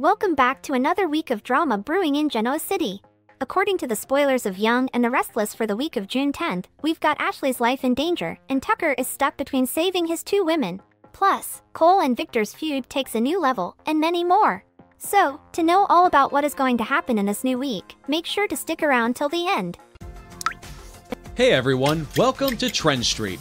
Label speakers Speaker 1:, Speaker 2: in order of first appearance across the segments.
Speaker 1: Welcome back to another week of drama brewing in Genoa City. According to the spoilers of Young and the Restless for the week of June 10th, we've got Ashley's life in danger, and Tucker is stuck between saving his two women. Plus, Cole and Victor's feud takes a new level, and many more. So, to know all about what is going to happen in this new week, make sure to stick around till the end.
Speaker 2: Hey everyone, welcome to TrendStreet.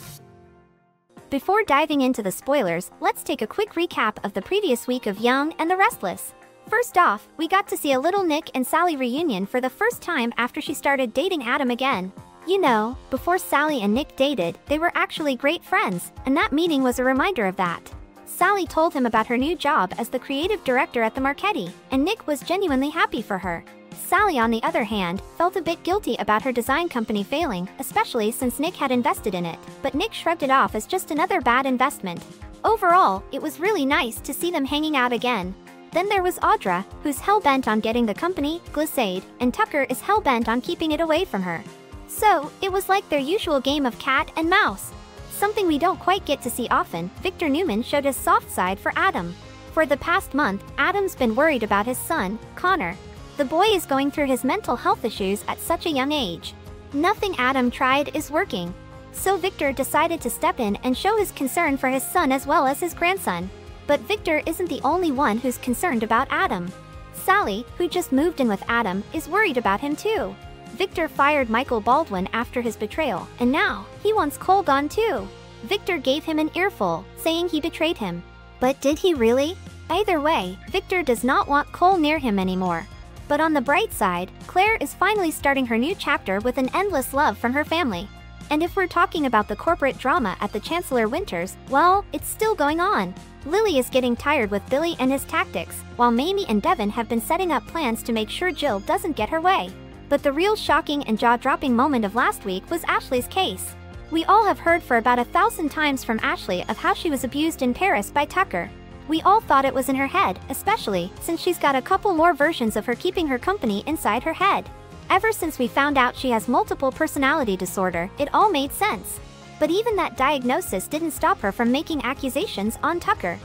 Speaker 1: Before diving into the spoilers, let's take a quick recap of the previous week of Young and the Restless. First off, we got to see a little Nick and Sally reunion for the first time after she started dating Adam again. You know, before Sally and Nick dated, they were actually great friends, and that meeting was a reminder of that. Sally told him about her new job as the creative director at the Marchetti, and Nick was genuinely happy for her. Sally, on the other hand, felt a bit guilty about her design company failing, especially since Nick had invested in it, but Nick shrugged it off as just another bad investment. Overall, it was really nice to see them hanging out again. Then there was Audra, who's hell-bent on getting the company, Glissade, and Tucker is hell-bent on keeping it away from her. So, it was like their usual game of cat and mouse. Something we don't quite get to see often, Victor Newman showed his soft side for Adam. For the past month, Adam's been worried about his son, Connor. The boy is going through his mental health issues at such a young age. Nothing Adam tried is working. So Victor decided to step in and show his concern for his son as well as his grandson. But Victor isn't the only one who's concerned about Adam. Sally, who just moved in with Adam, is worried about him too. Victor fired Michael Baldwin after his betrayal, and now, he wants Cole gone too. Victor gave him an earful, saying he betrayed him. But did he really? Either way, Victor does not want Cole near him anymore. But on the bright side, Claire is finally starting her new chapter with an endless love from her family. And if we're talking about the corporate drama at the Chancellor Winters, well, it's still going on. Lily is getting tired with Billy and his tactics, while Mamie and Devin have been setting up plans to make sure Jill doesn't get her way. But the real shocking and jaw-dropping moment of last week was Ashley's case. We all have heard for about 1,000 times from Ashley of how she was abused in Paris by Tucker. We all thought it was in her head, especially since she's got a couple more versions of her keeping her company inside her head. Ever since we found out she has multiple personality disorder, it all made sense. But even that diagnosis didn't stop her from making accusations on Tucker.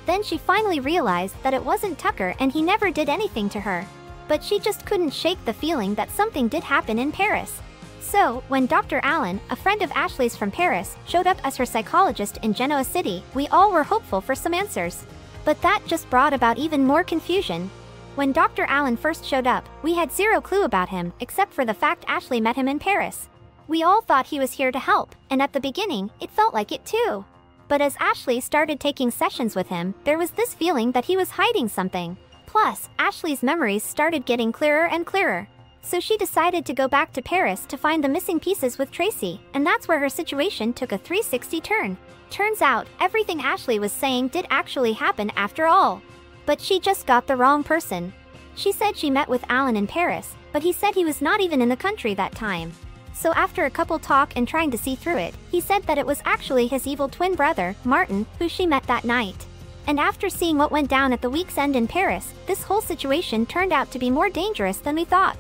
Speaker 1: Then she finally realized that it wasn't Tucker and he never did anything to her. But she just couldn't shake the feeling that something did happen in Paris. So, when Dr. Allen, a friend of Ashley's from Paris, showed up as her psychologist in Genoa City, we all were hopeful for some answers. But that just brought about even more confusion. When Dr. Allen first showed up, we had zero clue about him, except for the fact Ashley met him in Paris. We all thought he was here to help, and at the beginning, it felt like it too. But as Ashley started taking sessions with him, there was this feeling that he was hiding something. Plus, Ashley's memories started getting clearer and clearer. So she decided to go back to Paris to find the missing pieces with Traci, and that's where her situation took a 360 turn. Turns out, everything Ashley was saying did actually happen after all. But she just got the wrong person. She said she met with Alan in Paris, but he said he was not even in the country that time. So after a couple talk and trying to see through it, he said that it was actually his evil twin brother, Martin, who she met that night. And after seeing what went down at the week's end in Paris, this whole situation turned out to be more dangerous than we thought.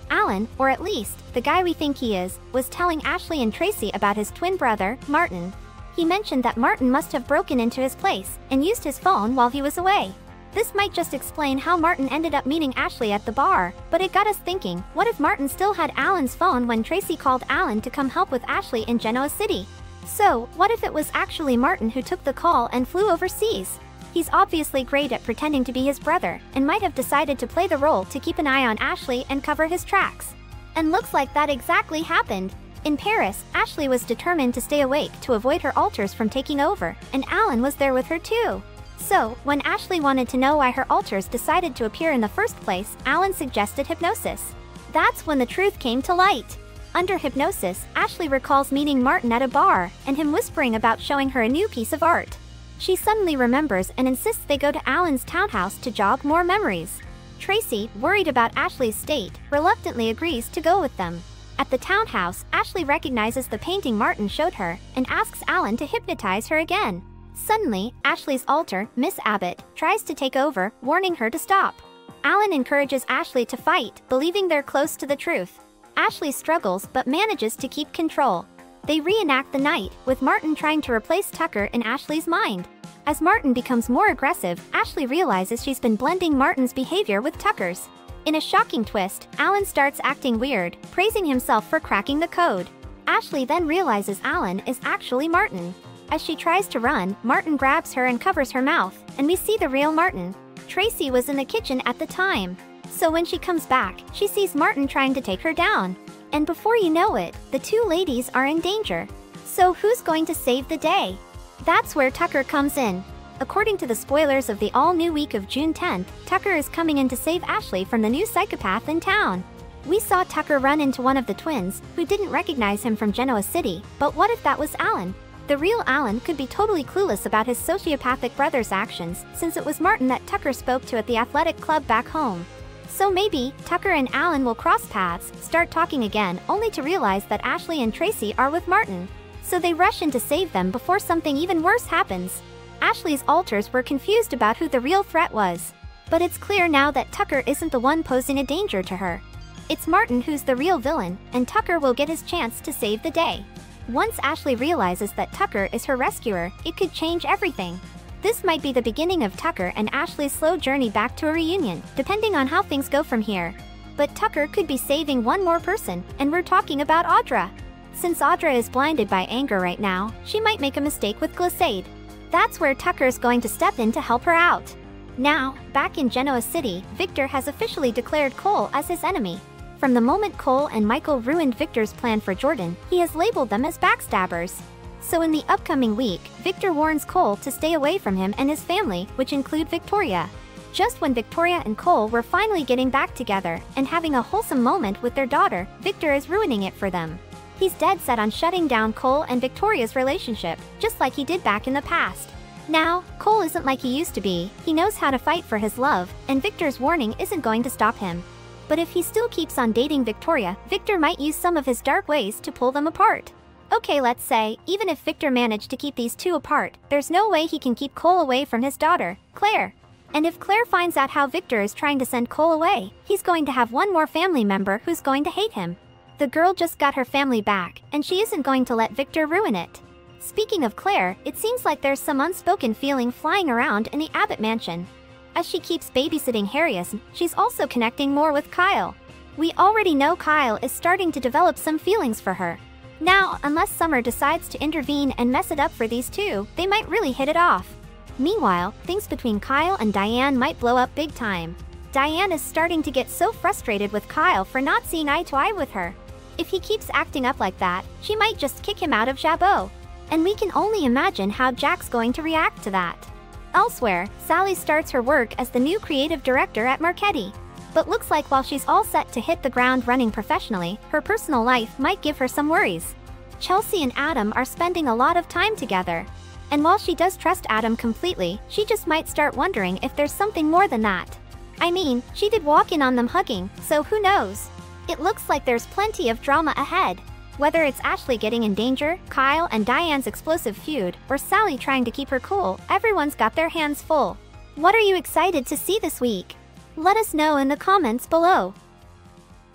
Speaker 1: Alan, or at least, the guy we think he is, was telling Ashley and Traci about his twin brother, Martin. He mentioned that Martin must have broken into his place and used his phone while he was away. This might just explain how Martin ended up meeting Ashley at the bar, but it got us thinking, what if Martin still had Alan's phone when Traci called Alan to come help with Ashley in Genoa City? So, what if it was actually Martin who took the call and flew overseas? He's obviously great at pretending to be his brother, and might have decided to play the role to keep an eye on Ashley and cover his tracks. And looks like that exactly happened. In Paris, Ashley was determined to stay awake to avoid her alters from taking over, and Alan was there with her too. So, when Ashley wanted to know why her alters decided to appear in the first place, Alan suggested hypnosis. That's when the truth came to light. Under hypnosis, Ashley recalls meeting Martin at a bar, and him whispering about showing her a new piece of art. She suddenly remembers and insists they go to Alan's townhouse to jog more memories. Traci, worried about Ashley's state, reluctantly agrees to go with them. At the townhouse, Ashley recognizes the painting Martin showed her, and asks Alan to hypnotize her again. Suddenly, Ashley's alter, Miss Abbott, tries to take over, warning her to stop. Alan encourages Ashley to fight, believing they're close to the truth. Ashley struggles but manages to keep control. They reenact the night, with Martin trying to replace Tucker in Ashley's mind. As Martin becomes more aggressive, Ashley realizes she's been blending Martin's behavior with Tucker's. In a shocking twist, Alan starts acting weird, praising himself for cracking the code. Ashley then realizes Alan is actually Martin. As she tries to run, Martin grabs her and covers her mouth, and we see the real Martin. Traci was in the kitchen at the time. So when she comes back, she sees Martin trying to take her down. And before you know it, the two ladies are in danger. So who's going to save the day? That's where Tucker comes in. According to the spoilers of the all-new week of June 10th, Tucker is coming in to save Ashley from the new psychopath in town. We saw Tucker run into one of the twins, who didn't recognize him from Genoa City, but what if that was Alan? The real Alan could be totally clueless about his sociopathic brother's actions, since it was Martin that Tucker spoke to at the athletic club back home. So maybe, Tucker and Alan will cross paths, start talking again, only to realize that Ashley and Traci are with Martin. So they rush in to save them before something even worse happens. Ashley's alters were confused about who the real threat was. But it's clear now that Tucker isn't the one posing a danger to her. It's Martin who's the real villain, and Tucker will get his chance to save the day. Once Ashley realizes that Tucker is her rescuer, it could change everything. This might be the beginning of Tucker and Ashley's slow journey back to a reunion, depending on how things go from here. But Tucker could be saving one more person, and we're talking about Audra. Since Audra is blinded by anger right now, she might make a mistake with Glissade. That's where Tucker's going to step in to help her out. Now, back in Genoa City, Victor has officially declared Cole as his enemy. From the moment Cole and Michael ruined Victor's plan for Jordan, he has labeled them as backstabbers. So in the upcoming week, Victor warns Cole to stay away from him and his family, which include Victoria. Just when Victoria and Cole were finally getting back together and having a wholesome moment with their daughter, Victor is ruining it for them. He's dead set on shutting down Cole and Victoria's relationship, just like he did back in the past. Now, Cole isn't like he used to be, he knows how to fight for his love, and Victor's warning isn't going to stop him. But if he still keeps on dating Victoria, Victor might use some of his dark ways to pull them apart. Okay, let's say, even if Victor managed to keep these two apart, there's no way he can keep Cole away from his daughter, Claire. And if Claire finds out how Victor is trying to send Cole away, he's going to have one more family member who's going to hate him. The girl just got her family back, and she isn't going to let Victor ruin it. Speaking of Claire, it seems like there's some unspoken feeling flying around in the Abbott mansion. As she keeps babysitting Harrius, she's also connecting more with Kyle. We already know Kyle is starting to develop some feelings for her. Now, unless Summer decides to intervene and mess it up for these two, they might really hit it off. Meanwhile, things between Kyle and Diane might blow up big time. Diane is starting to get so frustrated with Kyle for not seeing eye to eye with her. If he keeps acting up like that, she might just kick him out of Jabot. And we can only imagine how Jack's going to react to that. Elsewhere, Sally starts her work as the new creative director at Marchetti. But looks like while she's all set to hit the ground running professionally, her personal life might give her some worries. Chelsea and Adam are spending a lot of time together. And while she does trust Adam completely, she just might start wondering if there's something more than that. I mean, she did walk in on them hugging, so who knows? It looks like there's plenty of drama ahead. Whether it's Ashley getting in danger, Kyle and Diane's explosive feud, or Sally trying to keep her cool, everyone's got their hands full. What are you excited to see this week? Let us know in the comments below.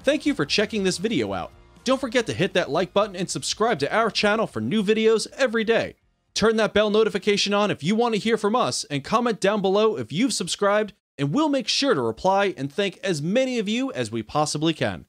Speaker 2: Thank you for checking this video out. Don't forget to hit that like button and subscribe to our channel for new videos every day. Turn that bell notification on if you want to hear from us, and comment down below if you've subscribed, and we'll make sure to reply and thank as many of you as we possibly can.